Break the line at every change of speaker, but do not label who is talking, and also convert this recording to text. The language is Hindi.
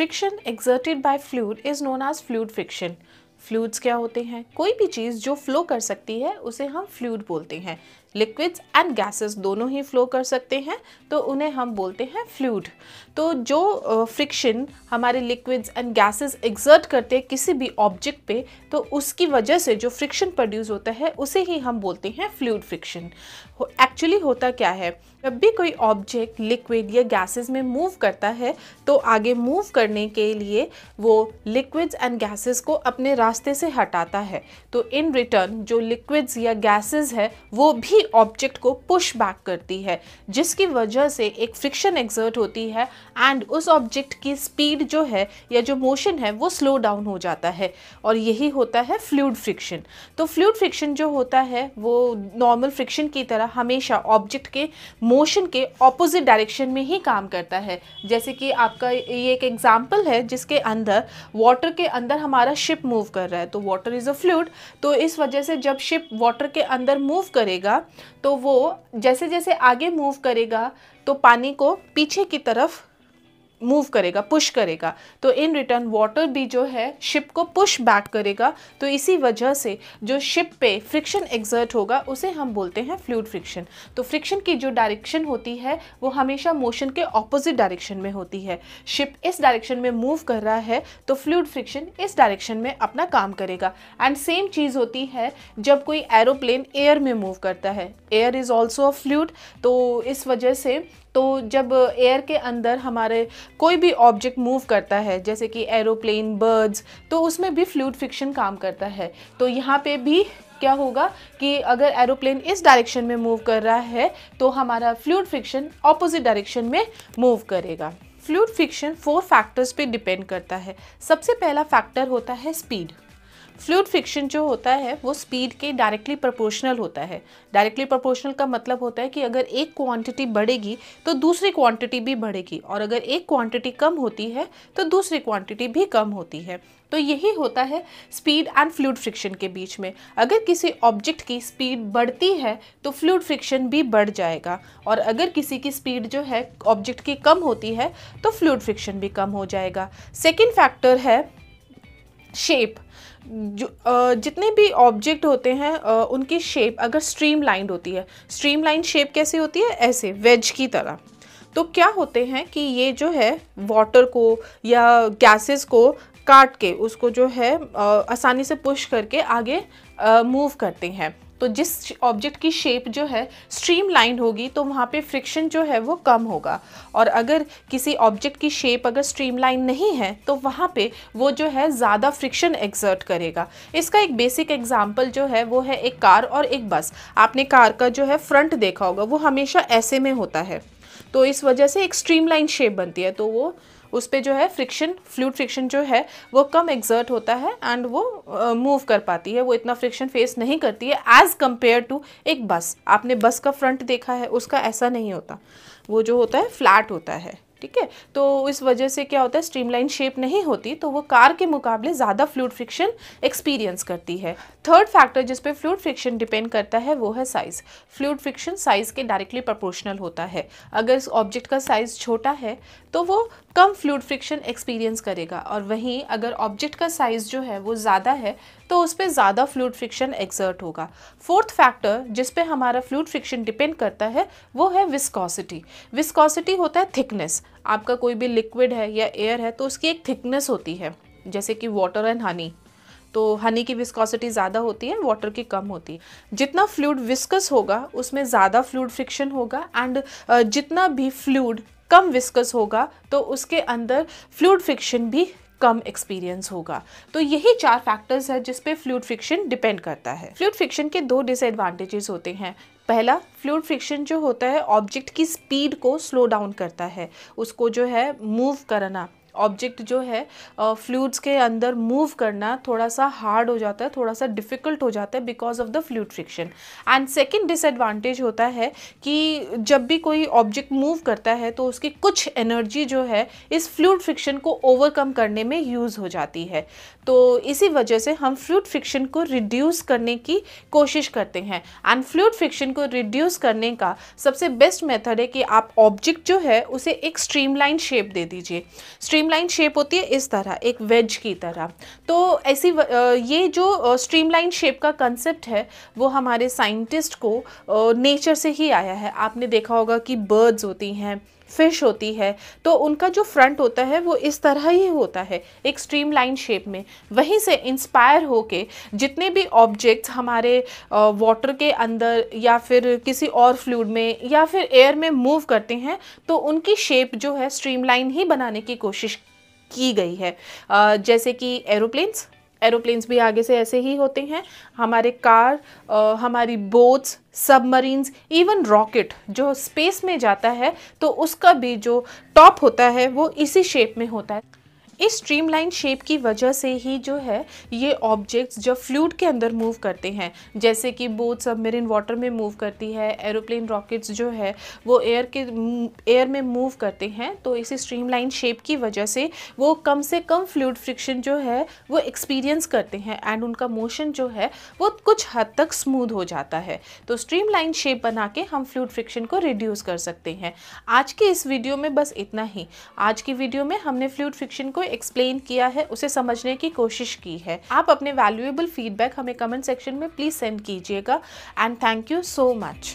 Friction exerted by fluid is known as fluid friction. Fluids क्या होते हैं? कोई भी चीज़ जो फ्लो कर सकती है उसे हम फ्लूइड बोलते हैं। लिक्विड्स एंड गैसेस दोनों ही फ्लो कर सकते हैं तो उन्हें हम बोलते हैं फ्लूइड। तो जो फ्रिक्शन हमारे लिक्विड्स एंड गैसेस एक्सर्ट करते हैं किसी भी ऑब्जेक्ट पे, तो उसकी वजह से जो फ्रिक्शन प्रोड्यूस होता है उसे ही हम बोलते हैं फ्लूइड फ्रिक्शन। एक्चुअली होता क्या है, जब भी कोई ऑब्जेक्ट लिक्विड या गैसेस में मूव करता है तो आगे मूव करने के लिए वो लिक्विड्स एंड गैसेस को अपने रास्ते से हटाता है, तो इन रिटर्न जो लिक्विड्स या गैसेस है वो भी ऑब्जेक्ट को पुश बैक करती है, जिसकी वजह से एक फ्रिक्शन एक्सर्ट होती है एंड उस ऑब्जेक्ट की स्पीड जो है या जो मोशन है वो स्लो डाउन हो जाता है, और यही होता है फ्लूइड फ्रिक्शन। तो फ्लूइड फ्रिक्शन जो होता है वो नॉर्मल फ्रिक्शन की तरह हमेशा ऑब्जेक्ट के मोशन के ऑपोजिट डायरेक्शन में ही काम करता है। जैसे कि आपका ये एक एग्जांपल है जिसके अंदर वाटर के अंदर हमारा शिप मूव कर रहा है, तो वाटर इज़ अ फ्लूइड, तो इस वजह से जब शिप वाटर के अंदर मूव करेगा तो वो जैसे जैसे आगे मूव करेगा तो पानी को पीछे की तरफ मूव करेगा, पुश करेगा, तो इन रिटर्न वाटर भी जो है शिप को पुश बैक करेगा। तो इसी वजह से जो शिप पे फ्रिक्शन एक्सर्ट होगा उसे हम बोलते हैं फ्लूइड फ्रिक्शन। तो फ्रिक्शन की जो डायरेक्शन होती है वो हमेशा मोशन के ऑपोजिट डायरेक्शन में होती है। शिप इस डायरेक्शन में मूव कर रहा है तो फ्लूइड फ्रिक्शन इस डायरेक्शन में अपना काम करेगा। एंड सेम चीज़ होती है जब कोई एरोप्लेन एयर में मूव करता है, air is also a fluid, तो इस वजह से तो जब एयर के अंदर हमारे कोई भी ऑब्जेक्ट मूव करता है जैसे कि एरोप्लेन, बर्ड्स, तो उसमें भी फ्लूइड फ्रिक्शन काम करता है। तो यहाँ पे भी क्या होगा कि अगर एरोप्लेन इस डायरेक्शन में मूव कर रहा है तो हमारा फ्लूइड फ्रिक्शन ऑपोजिट डायरेक्शन में मूव करेगा। फ्लूइड फ्रिक्शन 4 फैक्टर्स पे डिपेंड करता है। सबसे पहला फैक्टर होता है स्पीड। फ्लूइड फ्रिक्शन जो होता है वो स्पीड के डायरेक्टली प्रोपोर्शनल होता है। डायरेक्टली प्रोपोर्शनल का मतलब होता है कि अगर एक क्वांटिटी बढ़ेगी तो दूसरी क्वांटिटी भी बढ़ेगी, और अगर एक क्वांटिटी कम होती है तो दूसरी क्वांटिटी भी कम होती है। तो यही होता है स्पीड एंड फ्लूइड फ्रिक्शन के बीच में। अगर किसी ऑब्जेक्ट की स्पीड बढ़ती है तो फ्लूइड फ्रिक्शन भी बढ़ जाएगा, और अगर किसी की स्पीड जो है ऑब्जेक्ट की कम होती है तो फ्लूइड फ्रिक्शन भी कम हो जाएगा। सेकेंड फैक्टर है शेप। जो जितने भी ऑब्जेक्ट होते हैं उनकी शेप अगर स्ट्रीमलाइंड होती है, स्ट्रीमलाइन शेप कैसे होती है, ऐसे वेज की तरह, तो क्या होते हैं कि ये जो है वाटर को या गैसेस को काट के उसको जो है आसानी से पुश करके आगे मूव करते हैं। तो जिस ऑब्जेक्ट की शेप जो है स्ट्रीमलाइन होगी तो वहाँ पे फ्रिक्शन जो है वो कम होगा, और अगर किसी ऑब्जेक्ट की शेप अगर स्ट्रीमलाइन नहीं है तो वहाँ पे वो जो है ज़्यादा फ्रिक्शन एक्सर्ट करेगा। इसका एक बेसिक एग्जांपल जो है वो है एक कार और एक बस। आपने कार का जो है फ्रंट देखा होगा, वो हमेशा ऐसे में होता है, तो इस वजह से एक स्ट्रीमलाइन शेप बनती है, तो वो उस पे जो है फ्रिक्शन, फ्लूइड फ्रिक्शन जो है वो कम एक्सर्ट होता है एंड वो मूव कर पाती है, वो इतना फ्रिक्शन फेस नहीं करती है एज़ कम्पेयर टू एक बस। आपने बस का फ्रंट देखा है, उसका ऐसा नहीं होता, वो जो होता है फ्लैट होता है, ठीक है। तो इस वजह से क्या होता है, स्ट्रीमलाइन शेप नहीं होती तो वो कार के मुकाबले ज़्यादा फ्लूइड फ्रिक्शन एक्सपीरियंस करती है। थर्ड फैक्टर जिस पे फ्लूइड फ्रिक्शन डिपेंड करता है वो है साइज़। फ्लूइड फ्रिक्शन साइज़ के डायरेक्टली प्रोपोर्शनल होता है। अगर इस ऑब्जेक्ट का साइज़ छोटा है तो वो कम फ्लूइड फ्रिक्शन एक्सपीरियंस करेगा, और वहीं अगर ऑब्जेक्ट का साइज़ जो है वो ज़्यादा है तो उस पर ज़्यादा फ्लूइड फ्रिक्शन एक्सर्ट होगा। फोर्थ फैक्टर जिस पे हमारा फ्लूइड फ्रिक्शन डिपेंड करता है वो है विस्कोसिटी। विस्कोसिटी होता है थिकनेस। आपका कोई भी लिक्विड है या एयर है तो उसकी एक थिकनेस होती है, जैसे कि वाटर एंड हनी, तो हनी की विस्कोसिटी ज़्यादा होती है, वाटर की कम होती है। जितना फ्लूइड विस्कस होगा उसमें ज़्यादा फ्लूइड फ्रिक्शन होगा, एंड जितना भी फ्लूइड कम विस्कस होगा तो उसके अंदर फ्लूइड फ्रिक्शन भी कम एक्सपीरियंस होगा। तो यही 4 फैक्टर्स है जिस पे फ्लूइड फ्रिक्शन डिपेंड करता है। फ्लूइड फ्रिक्शन के 2 डिसएडवांटेजेस होते हैं। पहला, फ्लूइड फ्रिक्शन जो होता है ऑब्जेक्ट की स्पीड को स्लो डाउन करता है, उसको जो है मूव करना, ऑब्जेक्ट जो है फ्लूइड्स के अंदर मूव करना थोड़ा सा हार्ड हो जाता है, थोड़ा सा डिफ़िकल्ट हो जाता है because of the fluid friction. And second disadvantage होता है कि जब भी कोई ऑब्जेक्ट मूव करता है तो उसकी कुछ एनर्जी जो है इस फ्लूइड फ्रिक्शन को ओवरकम करने में यूज़ हो जाती है। तो इसी वजह से हम फ्लूइड फ्रिक्शन को रिड्यूस करने की कोशिश करते हैं। एंड फ्लूइड फ्रिक्शन को रिड्यूस करने का सबसे बेस्ट मेथड है कि आप ऑब्जेक्ट जो है उसे एक स्ट्रीमलाइन शेप दे दीजिए। स्ट्रीमलाइन शेप होती है इस तरह, एक वेज की तरह। तो ये जो स्ट्रीमलाइन शेप का कंसेप्ट है वो हमारे साइंटिस्ट को नेचर से ही आया है। आपने देखा होगा कि बर्ड्स होती हैं, फिश होती है, तो उनका जो फ्रंट होता है वो इस तरह ही होता है, एक स्ट्रीमलाइन शेप में। वहीं से इंस्पायर होके जितने भी ऑब्जेक्ट्स हमारे वाटर के अंदर या फिर किसी और फ्लूइड में या फिर एयर में मूव करते हैं, तो उनकी शेप जो है स्ट्रीमलाइन ही बनाने की कोशिश की गई है। जैसे कि एरोप्लेन्स भी आगे से ऐसे ही होते हैं, हमारे कार, हमारी बोट्स, सबमरीन्स, इवन रॉकेट जो स्पेस में जाता है तो उसका भी जो टॉप होता है वो इसी शेप में होता है। इस स्ट्रीमलाइन शेप की वजह से ही जो है ये ऑब्जेक्ट्स जब फ्लूइड के अंदर मूव करते हैं, जैसे कि बोट सबमरीन वाटर में मूव करती है, एरोप्लेन रॉकेट्स जो है वो एयर में मूव करते हैं, तो इसी स्ट्रीमलाइन शेप की वजह से वो कम से कम फ्लूइड फ्रिक्शन जो है वो एक्सपीरियंस करते हैं एंड उनका मोशन जो है वो कुछ हद तक स्मूथ हो जाता है। तो स्ट्रीमलाइन शेप बना के हम फ्लूइड फ्रिक्शन को रिड्यूस कर सकते हैं। आज की इस वीडियो में बस इतना ही। आज की वीडियो में हमने फ्लूइड फ्रिक्शन को एक्सप्लेन किया है, उसे समझने की कोशिश की है। आप अपने वैल्यूएबल फीडबैक हमें कमेंट सेक्शन में प्लीज सेंड कीजिएगा and thank you so much.